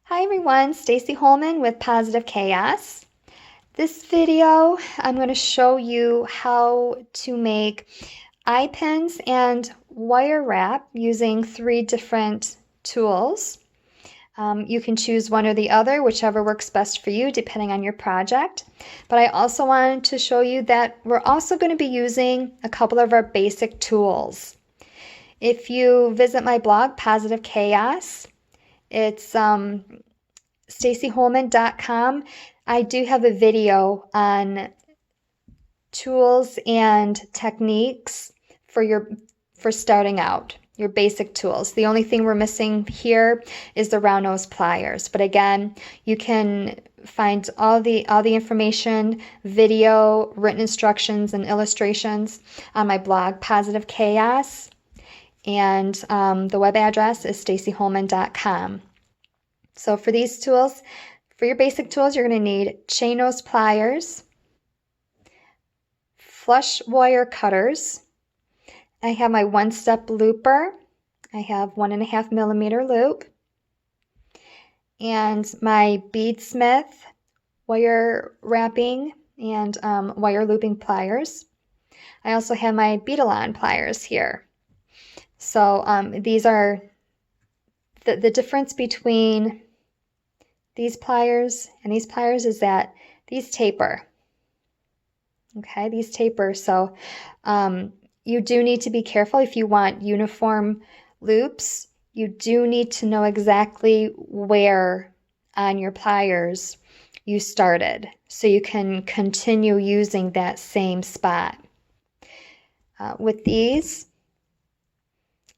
Hi everyone, Stacy Holman with Positive Chaos. This video, I'm going to show you how to make eye pins and wire wrap using 3 different tools. You can choose one or the other, whichever works best for you, depending on your project. But I also wanted to show you that we're also going to be using a couple of our basic tools. If you visit my blog, Positive Chaos, it's stacyholman.com. I do have a video on tools and techniques for starting out, your basic tools. The only thing we're missing here is the round nose pliers. But again, you can find all the information, video, written instructions, and illustrations on my blog, Positive Chaos. And the web address is stacyholman.com. So for these tools, for your basic tools, you're going to need chain nose pliers, flush wire cutters. I have my one-step looper. I have 1.5 millimeter loop, and my beadsmith wire wrapping and wire looping pliers. I also have my bead-alon pliers here. So these are the difference between these pliers and these pliers is that these taper. Okay, these taper. So you do need to be careful if you want uniform loops. You do need to know exactly where on your pliers you started so you can continue using that same spot. With these,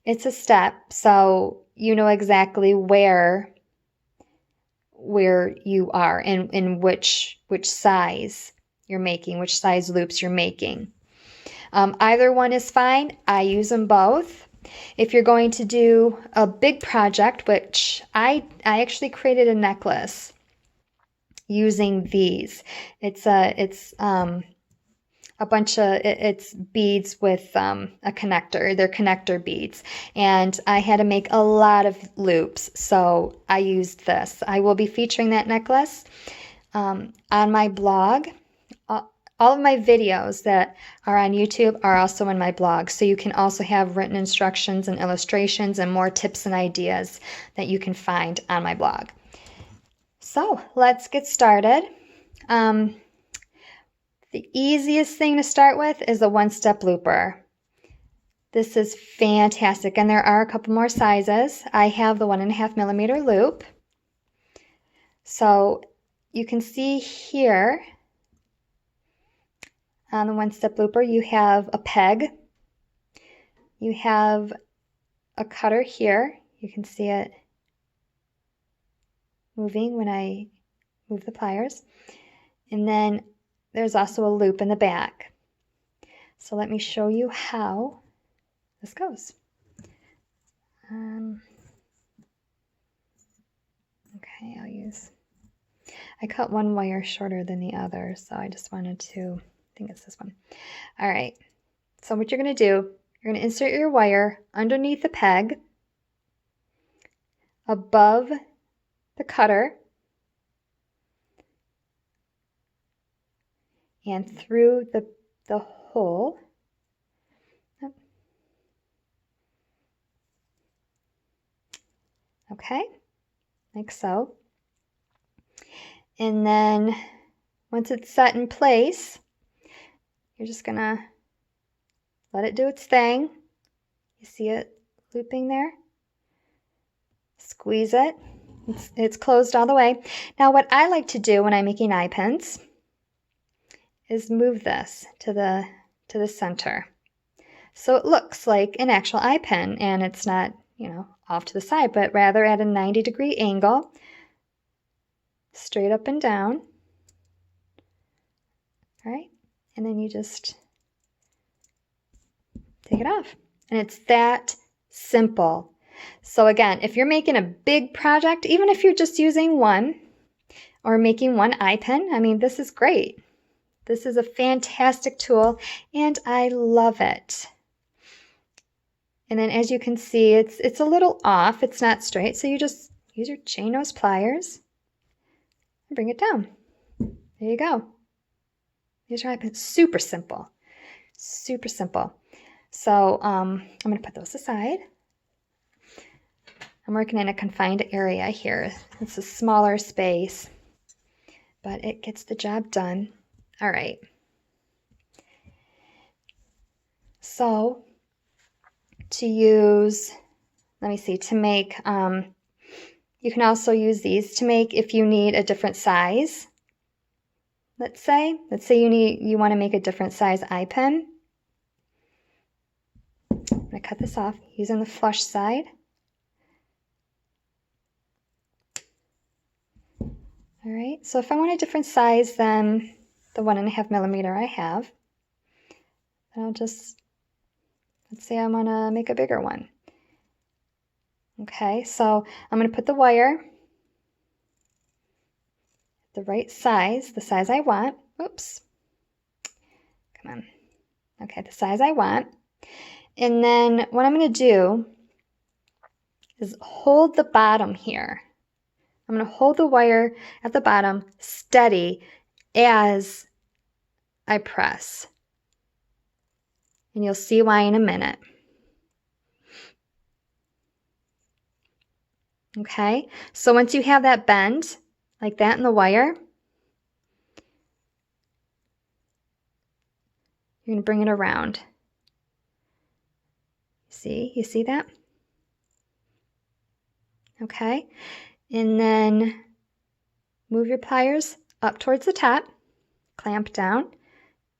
it's a step, so you know exactly where you are and in which size you're making, which size loops you're making. Either one is fine. I use them both. If you're going to do a big project, which I actually created a necklace using these. It's it's beads with a connector. They're connector beads. And I had to make a lot of loops, so I used this. I will be featuring that necklace on my blog. All of my videos that are on YouTube are also in my blog, so you can also have written instructions and illustrations and more tips and ideas that you can find on my blog. So let's get started. The easiest thing to start with is a one-step looper. This is fantastic, and there are a couple more sizes. I have the 1.5 millimeter loop. So you can see here on the one-step looper, you have a peg. You have a cutter here. You can see it moving when I move the pliers. And then there's also a loop in the back. So let me show you how this goes. Okay, I cut one wire shorter than the other, so I just wanted to, I think it's this one. All right, so what you're going to do, you're going to insert your wire underneath the peg, above the cutter, and through the hole. Okay, like so. And then once it's set in place, you're just gonna let it do its thing. You see it looping there? Squeeze it. It's closed all the way. Now what I like to do when I'm making eye pins is move this to the center. So it looks like an actual eye pin, and it's not, off to the side, but rather at a 90-degree angle, straight up and down. All right, and then you just take it off. And it's that simple. So again, if you're making a big project, even if you're just using one or making one eye pin, I mean, this is great. This is a fantastic tool, and I love it. And then as you can see, it's a little off. It's not straight, so you just use your chain nose pliers and bring it down. There you go. These are super simple, super simple. So I'm going to put those aside. I'm working in a confined area here. It's a smaller space, but it gets the job done. All right. So to use, let me see, to make, you can also use these to make if you need a different size. Let's say you want to make a different size eye pen. I'm going to cut this off using the flush side. All right, so if I want a different size than the 1.5 millimeter I have, then I'll just, let's say I want to make a bigger one. Okay, so I'm going to put the wire the right size, the size I want. Oops. Come on. Okay, the size I want. And then what I'm going to do is hold the bottom here. I'm going to hold the wire at the bottom steady as I press. And you'll see why in a minute. Okay, so once you have that bend, like that in the wire, you're going to bring it around. You see that? Okay, and then move your pliers up towards the top, clamp down,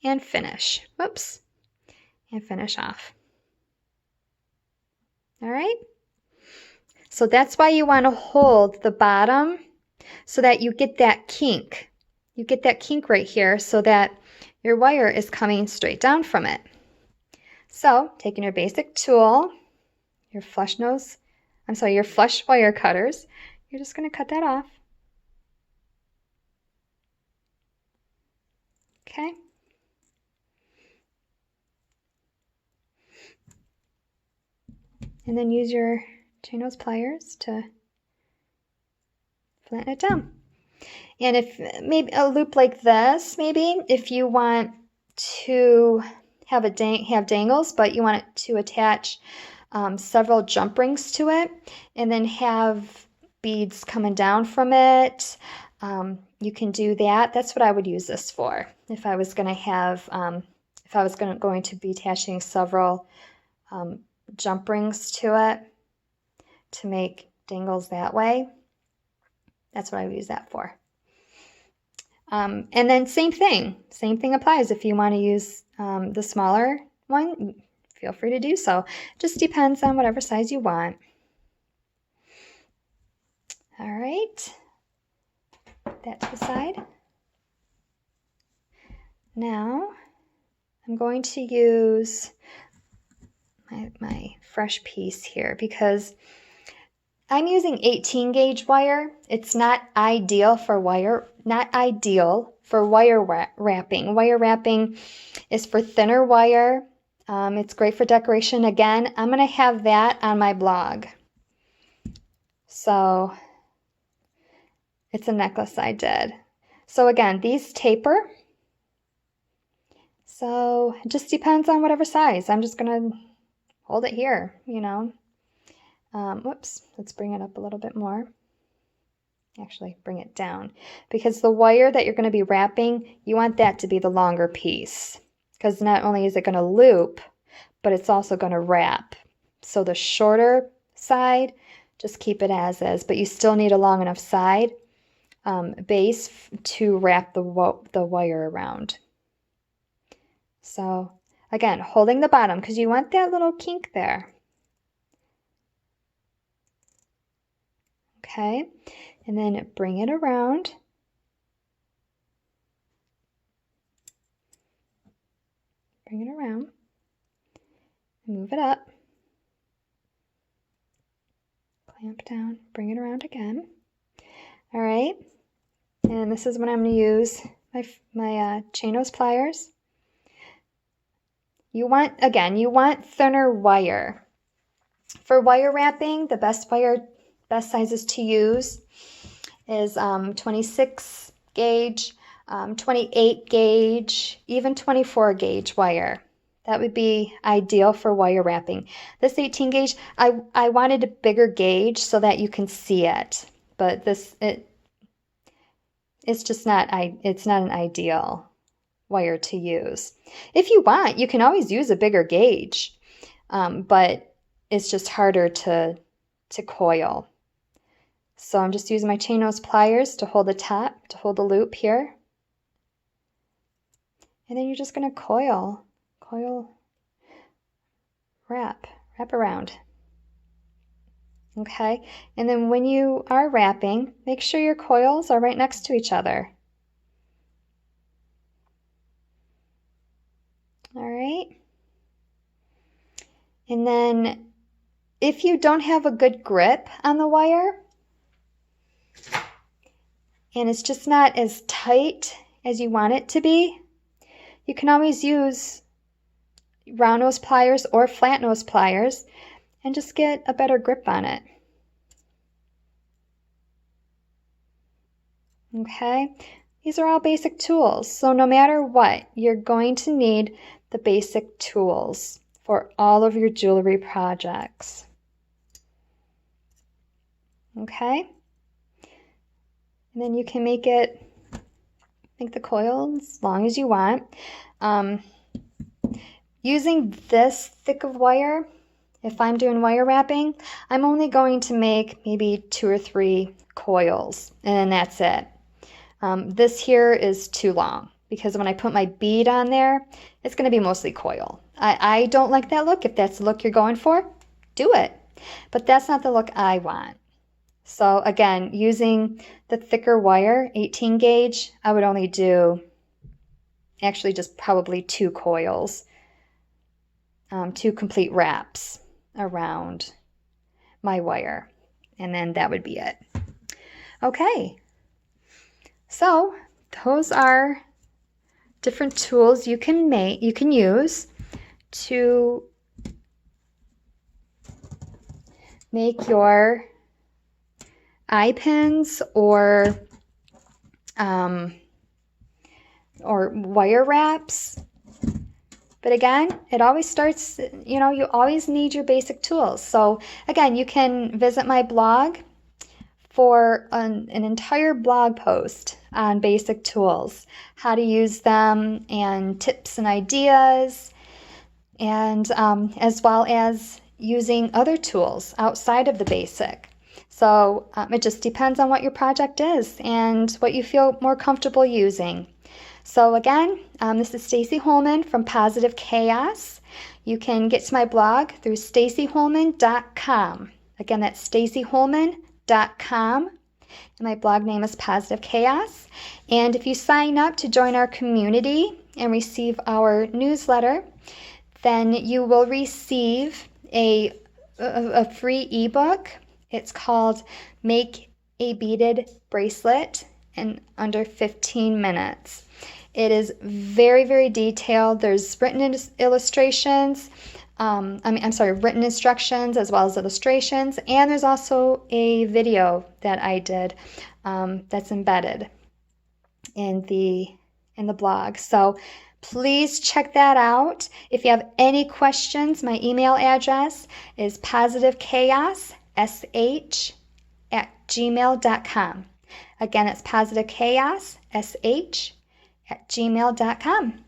and finish. Whoops, and finish off. All right, so that's why you want to hold the bottom so that you get that kink. You get that kink right here so that your wire is coming straight down from it. So taking your basic tool, your flush wire cutters, you're just going to cut that off. Okay. And then use your chain nose pliers to flatten it down. And if maybe a loop like this, maybe if you want to have dangles, but you want it to attach several jump rings to it, and then have beads coming down from it, you can do that. That's what I would use this for. If I was going to have, if I was going to be attaching several jump rings to it to make dangles that way, that's what I would use that for. And then same thing applies. If you want to use the smaller one, feel free to do so. Just depends on whatever size you want. All right, that to the side. Now I'm going to use my fresh piece here because I'm using 18 gauge wire. It's not ideal for wire wrapping. Wire wrapping is for thinner wire. It's great for decoration. Again, I'm going to have that on my blog. So it's a necklace I did. So again, these taper. So it just depends on whatever size. I'm just going to hold it here, you know. Whoops, let's bring it up a little bit more. Actually, bring it down. Because the wire that you're going to be wrapping, you want that to be the longer piece. Because not only is it going to loop, but it's also going to wrap. So the shorter side, just keep it as is. But you still need a long enough side base to wrap the wire around. So again, holding the bottom because you want that little kink there. Okay, and then bring it around. Bring it around. Move it up. Clamp down. Bring it around again. All right, and this is when I'm going to use my chain nose pliers. You want thinner wire. For wire wrapping, the best wire best sizes to use is 26 gauge, 28 gauge, even 24 gauge wire. That would be ideal for wire wrapping. This 18 gauge, I wanted a bigger gauge so that you can see it, but it's just not, it's not an ideal wire to use. If you want, you can always use a bigger gauge, but it's just harder to coil. So I'm just using my chain nose pliers to hold the top, to hold the loop here. And then you're just going to coil, wrap around. Okay, and then when you are wrapping, make sure your coils are right next to each other. All right. And then if you don't have a good grip on the wire, and it's just not as tight as you want it to be, you can always use round nose pliers or flat nose pliers and just get a better grip on it. Okay, these are all basic tools. So no matter what, you're going to need the basic tools for all of your jewelry projects. Okay, and then you can make the coil as long as you want. Using this thick of wire, if I'm doing wire wrapping, I'm only going to make maybe 2 or 3 coils, and then that's it. This here is too long because when I put my bead on there, it's going to be mostly coil. I don't like that look. If that's the look you're going for, do it. But that's not the look I want. So again, using the thicker wire, 18 gauge, I would only do actually just probably 2 coils, 2 complete wraps around my wire, and then that would be it. Okay, so those are different tools you can use to make your eye pins or wire wraps. But again, it always starts, you always need your basic tools. So again, you can visit my blog for an entire blog post on basic tools, how to use them, and tips and ideas, and as well as using other tools outside of the basic. So it just depends on what your project is and what you feel more comfortable using. So again, this is Stacy Holman from Positive Chaos. You can get to my blog through stacyholman.com. Again, that's stacyholman.com. And my blog name is Positive Chaos. And if you sign up to join our community and receive our newsletter, then you will receive a free ebook. It's called Make a Beaded Bracelet in Under 15 Minutes. It is very, very detailed. There's written illustrations, written instructions as well as illustrations, and there's also a video that I did that's embedded in the blog. So please check that out. If you have any questions, my email address is positivechaos@gmail.com. Again, it's positivechaos@gmail.com.